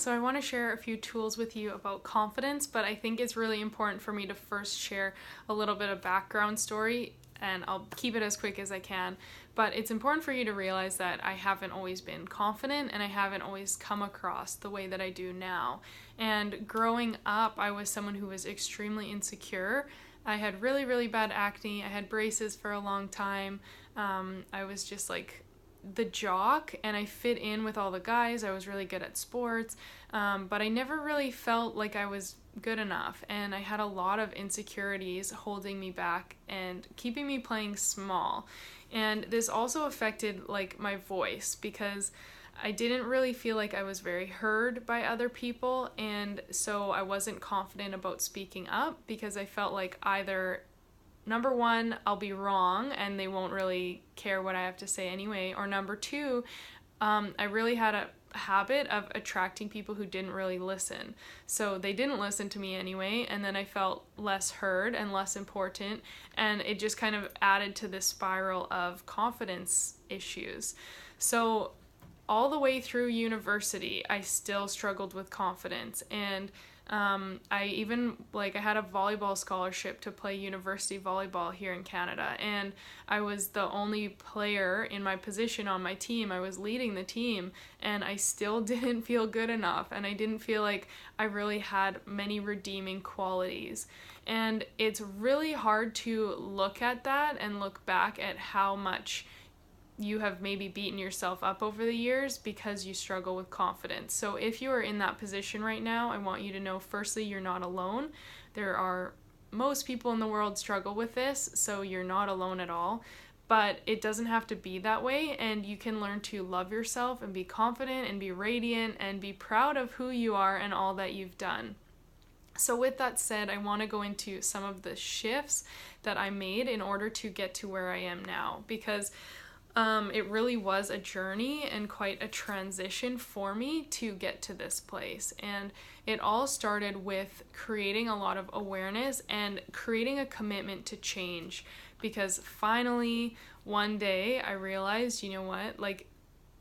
So I want to share a few tools with you about confidence, but I think it's really important for me to first share a little bit of background story, and I'll keep it as quick as I can. But it's important for you to realize that I haven't always been confident and I haven't always come across the way that I do now. And growing up, I was someone who was extremely insecure. I had really, really bad acne. I had braces for a long time. I was just like the jock, and I fit in with all the guys. I was really good at sports, but I never really felt like I was good enough, and I had a lot of insecurities holding me back and keeping me playing small. And this also affected like my voice, because I didn't really feel like I was very heard by other people, and so I wasn't confident about speaking up because I felt like either number one, I'll be wrong and they won't really care what I have to say anyway, or number two, I really had a habit of attracting people who didn't really listen. So they didn't listen to me anyway, and then I felt less heard and less important, and it just kind of added to this spiral of confidence issues. So all the way through university, I still struggled with confidence, and I even, I had a volleyball scholarship to play university volleyball here in Canada, and I was the only player in my position on my team. I was leading the team, and I still didn't feel good enough, and I didn't feel like I really had many redeeming qualities. And it's really hard to look at that and look back at how much you have maybe beaten yourself up over the years because you struggle with confidence. So if you are in that position right now, I want you to know, firstly, you're not alone. Most people in the world struggle with this, so you're not alone at all. But it doesn't have to be that way, and you can learn to love yourself and be confident and be radiant and be proud of who you are and all that you've done. So with that said, I want to go into some of the shifts that I made in order to get to where I am now, because it really was a journey and quite a transition for me to get to this place. And it all started with creating a lot of awareness and creating a commitment to change, because finally one day I realized, you know what,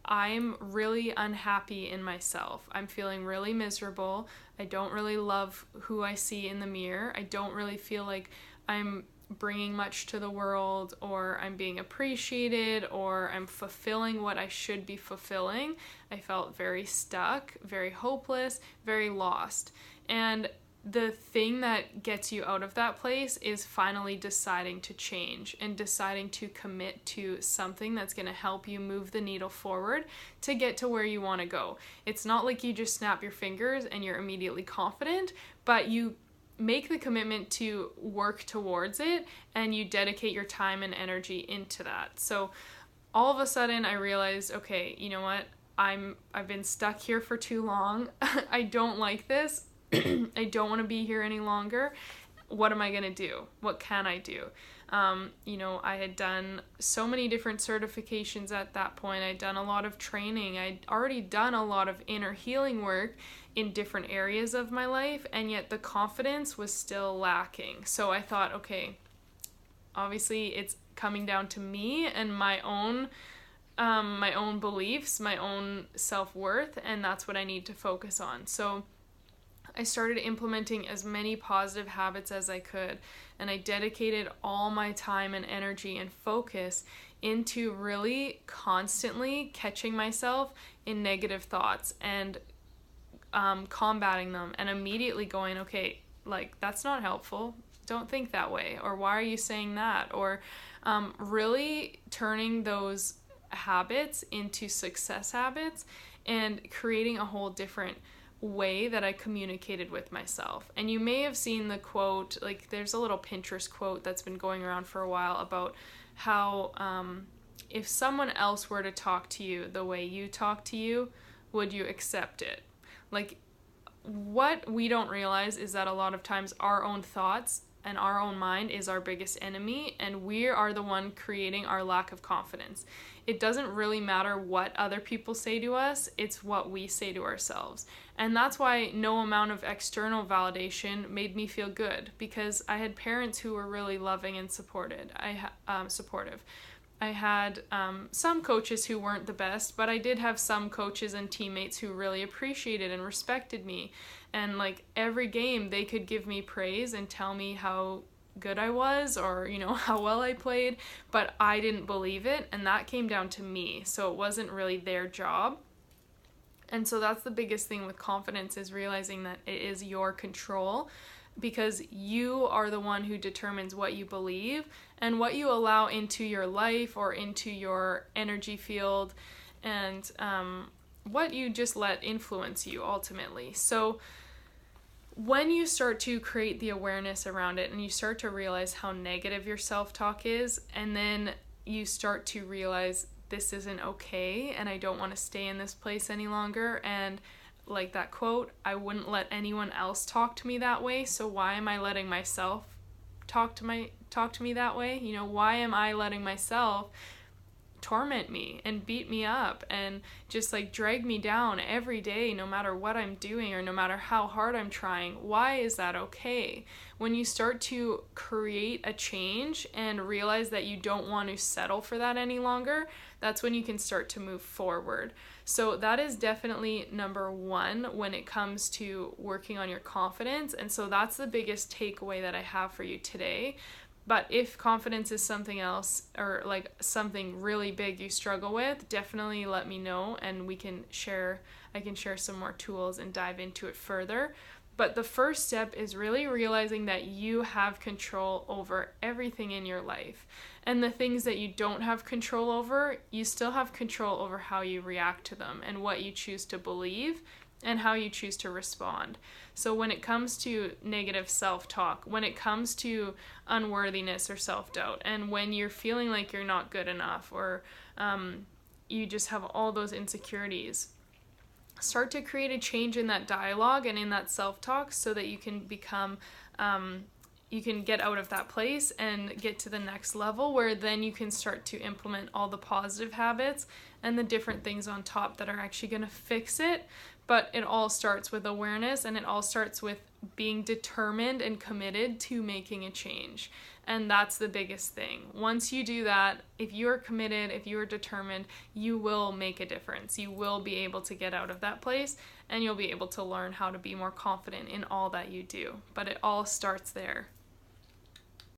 I'm really unhappy in myself. I'm feeling really miserable. I don't really love who I see in the mirror. I don't really feel like I'm bringing much to the world, or I'm being appreciated, or I'm fulfilling what I should be fulfilling. I felt very stuck, very hopeless, very lost. And the thing that gets you out of that place is finally deciding to change and deciding to commit to something that's going to help you move the needle forward to get to where you want to go. It's not like you just snap your fingers and you're immediately confident, but you make the commitment to work towards it, and you dedicate your time and energy into that. So all of a sudden I realized, okay, you know what? I've been stuck here for too long. I don't like this. I don't want to be here any longer. What am I going to do? What can I do? I had done so many different certifications at that point. I'd done a lot of training. I'd already done a lot of inner healing work in different areas of my life, and yet the confidence was still lacking. So I thought, okay, obviously it's coming down to me and my own beliefs, my own self-worth, and that's what I need to focus on. So I started implementing as many positive habits as I could, and I dedicated all my time and energy and focus into really constantly catching myself in negative thoughts and combating them, and immediately going, okay, that's not helpful. Don't think that way. Or why are you saying that? Or really turning those habits into success habits and creating a whole different way that I communicated with myself. And you may have seen the quote, there's a little Pinterest quote that's been going around for a while about how if someone else were to talk to you the way you talk to you, would you accept it? What we don't realize is that a lot of times our own thoughts and our own mind is our biggest enemy, and we are the one creating our lack of confidence. It doesn't really matter what other people say to us, it's what we say to ourselves. And that's why no amount of external validation made me feel good, because I had parents who were really loving and supportive. I had some coaches who weren't the best, but I did have some coaches and teammates who really appreciated and respected me. And like every game, they could give me praise and tell me how good I was, or how well I played, but I didn't believe it, and that came down to me. So it wasn't really their job. And so that's the biggest thing with confidence, is realizing that it is your control, because you are the one who determines what you believe and what you allow into your life or into your energy field, and what you just let influence you ultimately. So when you start to create the awareness around it and you start to realize how negative your self-talk is, and then you start to realize this isn't okay and I don't want to stay in this place any longer, and like that quote, I wouldn't let anyone else talk to me that way, so why am I letting myself talk to me that way? Why am I letting myself torment me and beat me up and just like drag me down every day, no matter what I'm doing or no matter how hard I'm trying? Why is that okay? When you start to create a change and realize that you don't want to settle for that any longer, that's when you can start to move forward. So that is definitely number one when it comes to working on your confidence. And so that's the biggest takeaway that I have for you today. But if confidence is something else, or like something really big you struggle with, definitely let me know, and I can share some more tools and dive into it further. But the first step is really realizing that you have control over everything in your life. And the things that you don't have control over, you still have control over how you react to them and what you choose to believe and how you choose to respond. So when it comes to negative self-talk, when it comes to unworthiness or self-doubt, and when you're feeling like you're not good enough, or you just have all those insecurities, start to create a change in that dialogue and in that self-talk so that you can become, you can get out of that place and get to the next level, where then you can start to implement all the positive habits and the different things on top that are actually going to fix it. But it all starts with awareness, and it all starts with being determined and committed to making a change. And that's the biggest thing. Once you do that, if you are committed, if you are determined, you will make a difference. You will be able to get out of that place, and you'll be able to learn how to be more confident in all that you do. But it all starts there.